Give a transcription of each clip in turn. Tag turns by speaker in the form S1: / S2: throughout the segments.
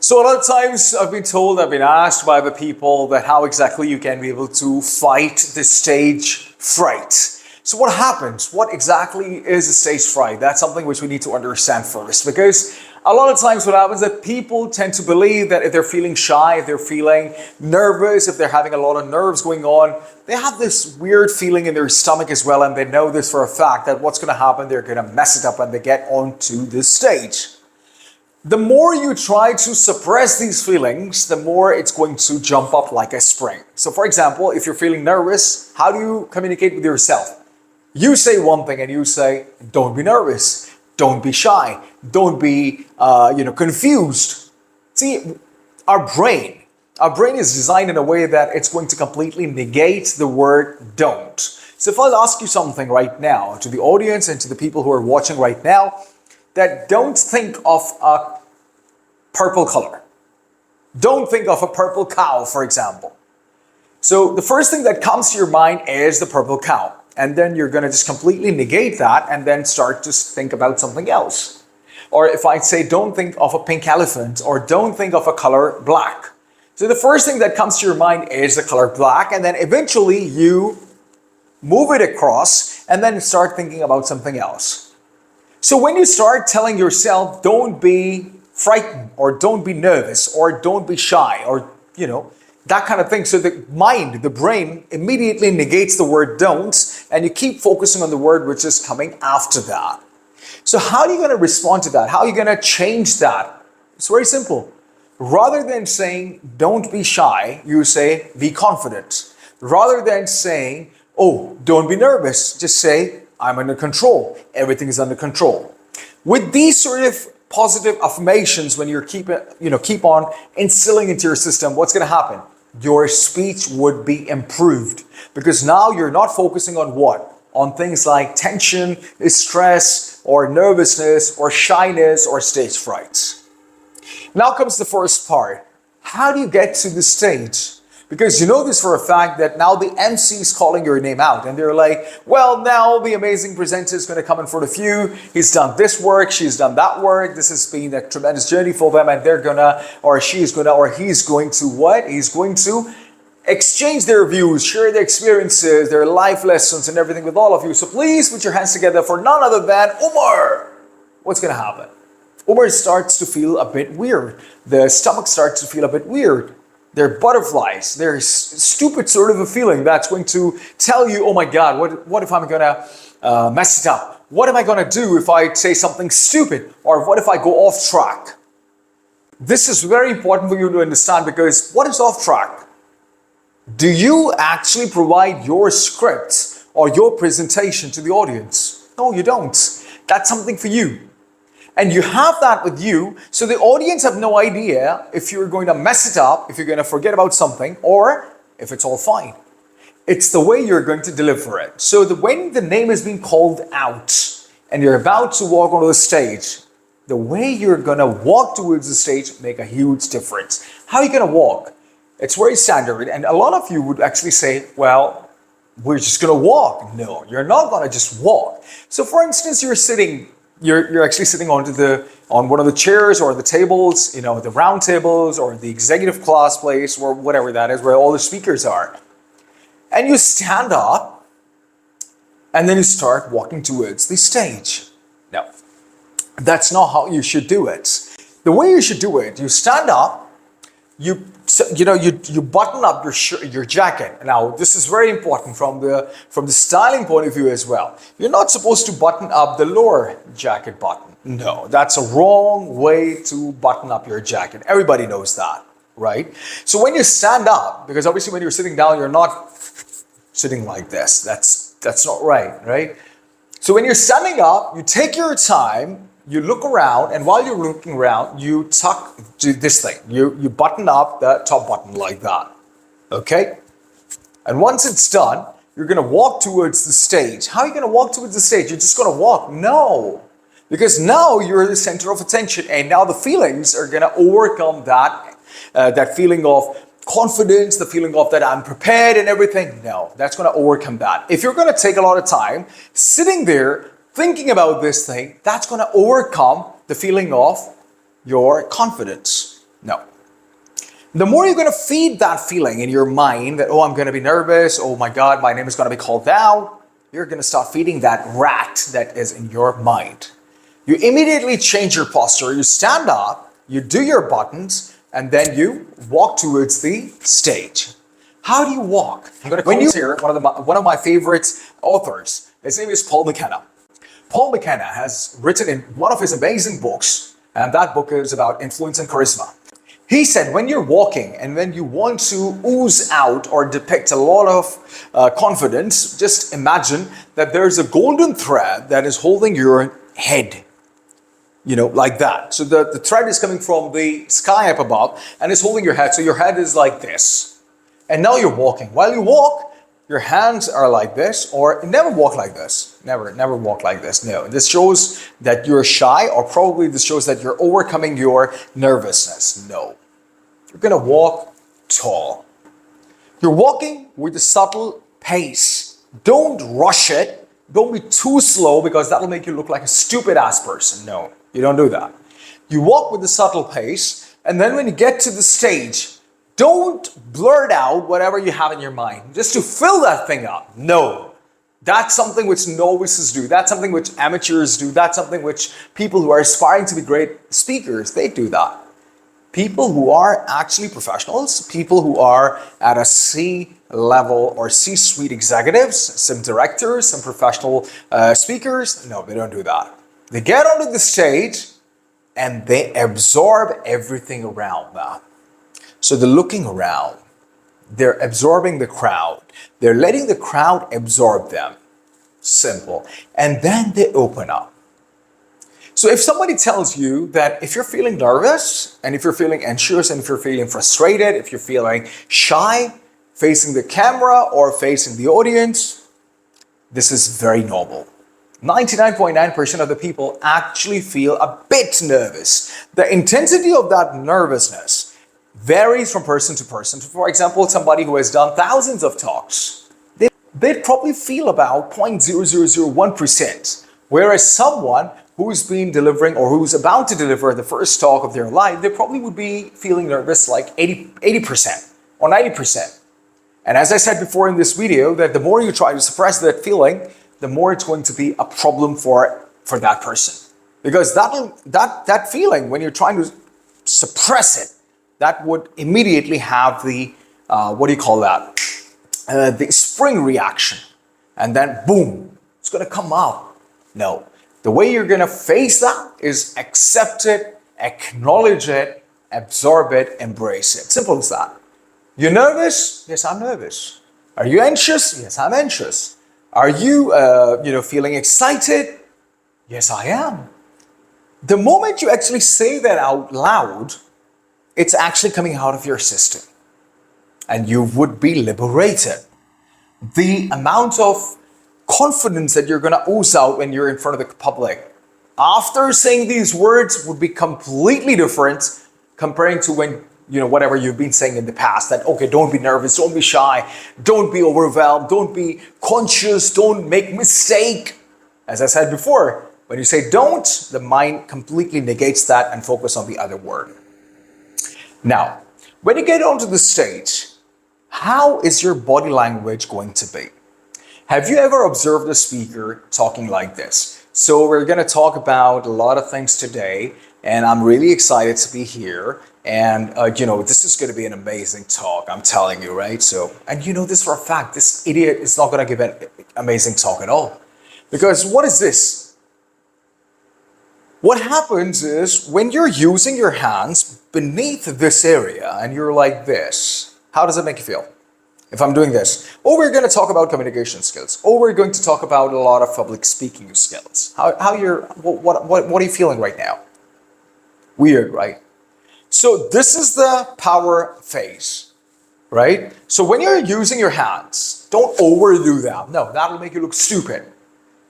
S1: So a lot of times I've been asked by the people that how exactly you can be able to fight the stage fright. So what happens? What exactly is a stage fright? That's something which we need to understand first, because a lot of times what happens is that people tend to believe that if they're feeling shy, if they're feeling nervous, if they're having a lot of nerves going on, they have this weird feeling in their stomach as well, and they know this for a fact that what's going to happen, they're going to mess it up when they get onto the stage. The more you try to suppress these feelings, the more it's going to jump up like a spring. So for example, if you're feeling nervous, how do you communicate with yourself? You say one thing and you say, don't be nervous, don't be shy, don't be confused. See, our brain is designed in a way that it's going to completely negate the word don't. So if I'll ask you something right now, to the audience and to the people who are watching right now, that don't think of a purple color. Don't think of a purple cow, for example. So the first thing that comes to your mind is the purple cow. And then you're going to just completely negate that and then start to think about something else. Or if I say don't think of a pink elephant or don't think of a color black. So the first thing that comes to your mind is the color black, and then eventually you move it across and then start thinking about something else. So when you start telling yourself, don't be frightened, or don't be nervous, or don't be shy, or, that kind of thing. So the mind, the brain, immediately negates the word don't, and you keep focusing on the word which is coming after that. So how are you going to respond to that? How are you going to change that? It's very simple. Rather than saying, don't be shy, you say, be confident. Rather than saying, oh, don't be nervous, just say, I'm under control. Everything is under control. With these sort of positive affirmations, when you keep on instilling into your system, what's going to happen? Your speech would be improved, because now you're not focusing on what? On things like tension, stress, or nervousness, or shyness, or stage fright. Now comes the first part. How do you get to the stage? Because you know this for a fact that now the MC is calling your name out, and they're like, well, now the amazing presenter is going to come in front of you. He's done this work, she's done that work. This has been a tremendous journey for them, and they're gonna, or she's gonna, or he's going to what? He's going to exchange their views, share their experiences, their life lessons, and everything with all of you. So please put your hands together for none other than Umar. What's going to happen? Umar starts to feel a bit weird. The stomach starts to feel a bit weird. They're butterflies. There's stupid sort of a feeling that's going to tell you, oh my God, what if I'm going to mess it up? What am I going to do if I say something stupid? Or what if I go off track? This is very important for you to understand, because what is off track? Do you actually provide your script or your presentation to the audience? No, you don't. That's something for you. And you have that with you, so the audience have no idea if you're going to mess it up, if you're going to forget about something, or if it's all fine. It's the way you're going to deliver it. So when the name is being called out and you're about to walk onto the stage, the way you're going to walk towards the stage make a huge difference. How are you going to walk? It's very standard, and a lot of you would actually say, well, we're just going to walk. No, you're not going to just walk. So for instance, you're actually sitting on one of the chairs or the tables, the round tables or the executive class place or whatever that is, where all the speakers are. And you stand up and then you start walking towards the stage. No, that's not how you should do it. The way you should do it, you stand up, you button up your jacket. Now, this is very important from the styling point of view as well. You're not supposed to button up the lower jacket button. No, that's a wrong way to button up your jacket. Everybody knows that, right? So when you stand up, because obviously when you're sitting down, you're not sitting like this. That's not right? So when you're standing up, you take your time. You look around, and while you're looking around, you tuck this thing. You button up the top button like that. Okay? And once it's done, you're going to walk towards the stage. How are you going to walk towards the stage? You're just going to walk? No. Because now you're the center of attention, and now the feelings are going to overcome that feeling of confidence, the feeling of that I'm prepared and everything. No, that's going to overcome that. If you're going to take a lot of time sitting there thinking about this thing, that's going to overcome the feeling of your confidence. No. The more you're going to feed that feeling in your mind that, oh, I'm going to be nervous, oh my God, my name is going to be called out, you're going to start feeding that rat that is in your mind. You immediately change your posture, you stand up, you do your buttons, and then you walk towards the stage. How do you walk? I'm going to quote here one of my favorite authors. His name is Paul McKenna. Paul McKenna has written in one of his amazing books, and that book is about influence and charisma. He said, when you're walking and when you want to ooze out or depict a lot of confidence, just imagine that there's a golden thread that is holding your head, like that. So the thread is coming from the sky up above and is holding your head. So your head is like this. And now you're walking. While you walk, your hands are like this, or never walk like this. Never walk like this. No, this shows that you're shy, or probably this shows that you're overcoming your nervousness. No. You're going to walk tall. You're walking with a subtle pace. Don't rush it. Don't be too slow because that'll make you look like a stupid ass person. No, you don't do that. You walk with a subtle pace, and then when you get to the stage, don't blurt out whatever you have in your mind just to fill that thing up. No. That's something which novices do. That's something which amateurs do. That's something which people who are aspiring to be great speakers, they do that. People who are actually professionals, people who are at a C level or C-suite executives, some directors, some professional speakers, no, they don't do that. They get onto the stage and they absorb everything around that. So they're looking around, they're absorbing the crowd, they're letting the crowd absorb them. Simple. And then they open up. So if somebody tells you that if you're feeling nervous, and if you're feeling anxious, and if you're feeling frustrated, if you're feeling shy, facing the camera or facing the audience, this is very normal. 99.9% of the people actually feel a bit nervous. The intensity of that nervousness varies from person to person. For example, somebody who has done thousands of talks, they'd probably feel about 0.0001%, whereas someone who's been delivering or who's about to deliver the first talk of their life, they probably would be feeling nervous like 80% or 90%. And as I said before in this video, that the more you try to suppress that feeling, the more it's going to be a problem for that person. Because that feeling, when you're trying to suppress it, that would immediately have the, the spring reaction. And then boom, it's going to come out. No. The way you're going to face that is accept it, acknowledge it, absorb it, embrace it. Simple as that. You're nervous? Yes, I'm nervous. Are you anxious? Yes, I'm anxious. Are you, feeling excited? Yes, I am. The moment you actually say that out loud, it's actually coming out of your system. And you would be liberated. The amount of confidence that you're going to ooze out when you're in front of the public after saying these words would be completely different comparing to when, whatever you've been saying in the past, that, okay, don't be nervous, don't be shy, don't be overwhelmed, don't be conscious, don't make mistake. As I said before, when you say don't, the mind completely negates that and focus on the other word. Now, when you get onto the stage, how is your body language going to be? Have you ever observed a speaker talking like this? So we're going to talk about a lot of things today, and I'm really excited to be here. And, this is going to be an amazing talk, I'm telling you, right? So, and you know this for a fact, this idiot is not going to give an amazing talk at all. Because what is this? What happens is when you're using your hands beneath this area and you're like this, how does it make you feel? If I'm doing this, or we're going to talk about communication skills, or we're going to talk about a lot of public speaking skills. What are you feeling right now? Weird, right? So this is the power phase, right? So when you're using your hands, don't overdo that. No, that'll make you look stupid.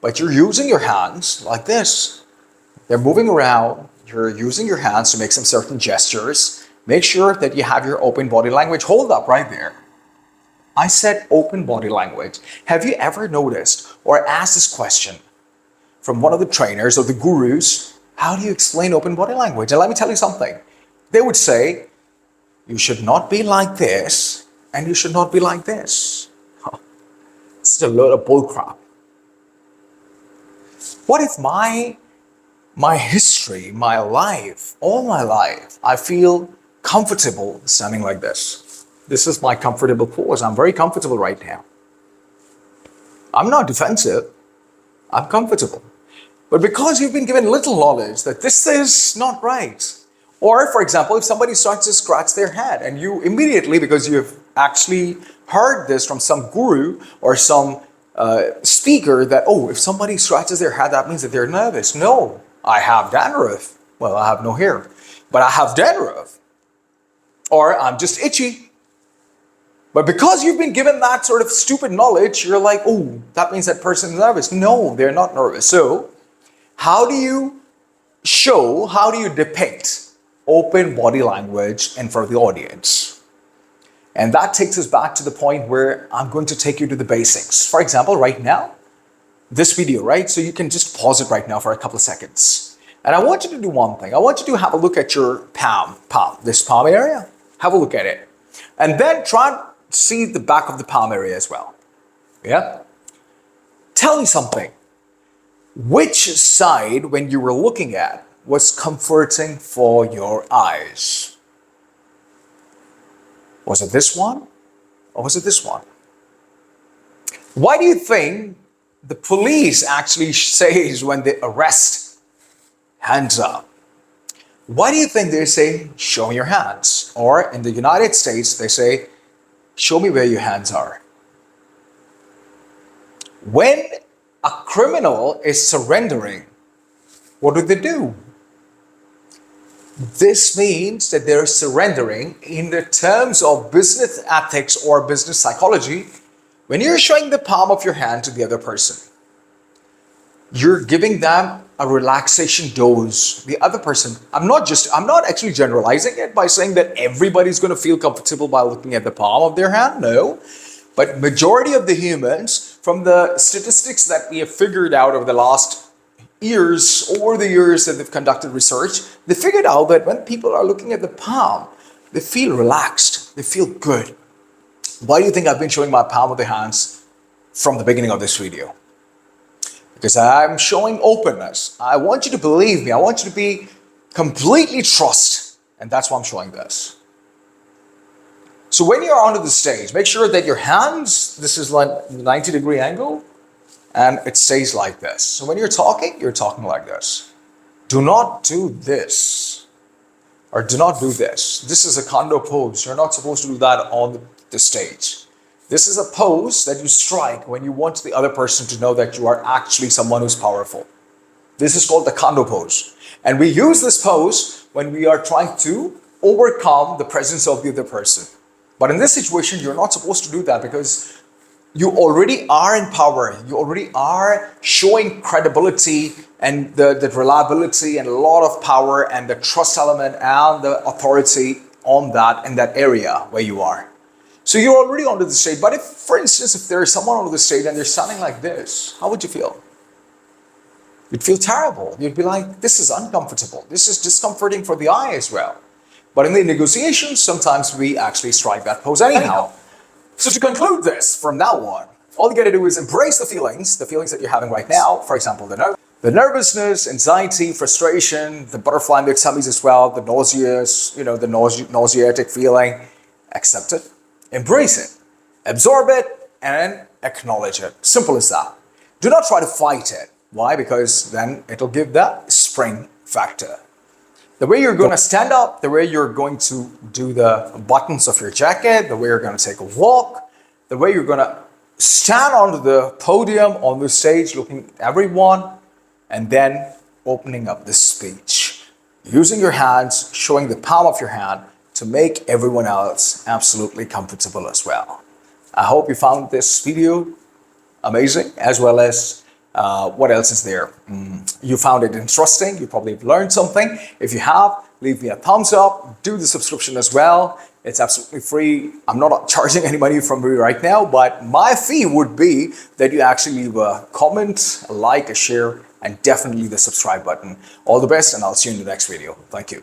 S1: But you're using your hands like this. They're moving around. You're using your hands to make some certain gestures. Make sure that you have your open body language. Hold up right there. I said open body language. Have you ever noticed or asked this question from one of the trainers or the gurus? How do you explain open body language? And let me tell you something. They would say, you should not be like this, and you should not be like this. Huh. It's a load of bullcrap. What if my history, my life, all my life, I feel comfortable standing like this? This is my comfortable pose. I'm very comfortable right now. I'm not defensive. I'm comfortable. But because you've been given little knowledge that this is not right, or for example, if somebody starts to scratch their head and you immediately, because you've actually heard this from some guru or some speaker that, oh, if somebody scratches their head, that means that they're nervous. No, I have dandruff. Well, I have no hair, but I have dandruff. Or I'm just itchy. But because you've been given that sort of stupid knowledge, you're like, oh, that means that person's nervous. No, they're not nervous. So how do you depict open body language in front of the audience? And that takes us back to the point where I'm going to take you to the basics. For example, right now, this video, right? So you can just pause it right now for a couple of seconds. And I want you to do one thing. I want you to have a look at your palm, this palm area. Have a look at it. And then try and see the back of the palm area as well. Yeah? Tell me something. Which side, when you were looking at, was comforting for your eyes? Was it this one or was it this one? Why do you think the police actually says when they arrest, hands up? Why do you think they say, show me your hands? Or in the United States, they say, show me where your hands are. When a criminal is surrendering, what do? This means that they're surrendering in the terms of business ethics or business psychology. When you're showing the palm of your hand to the other person, you're giving them a relaxation dose. The other person, I'm not actually generalizing it by saying that everybody's going to feel comfortable by looking at the palm of their hand. No, but majority of the humans, from the statistics that we have figured out over the last years, or the years that they've conducted research, they figured out that when people are looking at the palm, they feel relaxed, they feel good. Why do you think I've been showing my palm of the hands from the beginning of this video? Because I'm showing openness. I want you to believe me. I want you to be completely trust. And that's why I'm showing this. So when you're onto the stage, make sure that your hands, this is like 90-degree angle, and it stays like this. So when you're talking like this. Do not do this. Or do not do this. This is a condo pose. You're not supposed to do that on the stage. This is a pose that you strike when you want the other person to know that you are actually someone who's powerful. This is called the condo pose. And we use this pose when we are trying to overcome the presence of the other person. But in this situation, you're not supposed to do that because you already are in power. You already are showing credibility and the reliability and a lot of power and the trust element and the authority on that in that area where you are. So you're already onto the stage. But if, for instance, if there is someone onto the stage and they're standing like this, how would you feel? You'd feel terrible. You'd be like, this is uncomfortable. This is discomforting for the eye as well. But in the negotiations, sometimes we actually strike that pose anyhow. So to conclude this, from now on, all you got to do is embrace the feelings that you're having right now. For example, the nervousness, anxiety, frustration, the butterfly in the tummies as well, the nauseatic feeling. Accept it, embrace it, absorb it, and acknowledge it. Simple as that. Do not try to fight it. Why? Because then it'll give that spring factor. The way you're going to stand up, the way you're going to do the buttons of your jacket, the way you're going to take a walk, the way you're going to stand onto the podium, on the stage, looking at everyone, and then opening up the speech. Using your hands, showing the palm of your hand to make everyone else absolutely comfortable as well. I hope you found this video amazing, as well as what else is there? You found it interesting. You probably learned something. If you have, leave me a thumbs up. Do the subscription as well. It's absolutely free. I'm not charging any money from you right now, but my fee would be that you actually leave a comment, a like, a share, and definitely the subscribe button. All the best, and I'll see you in the next video. Thank you.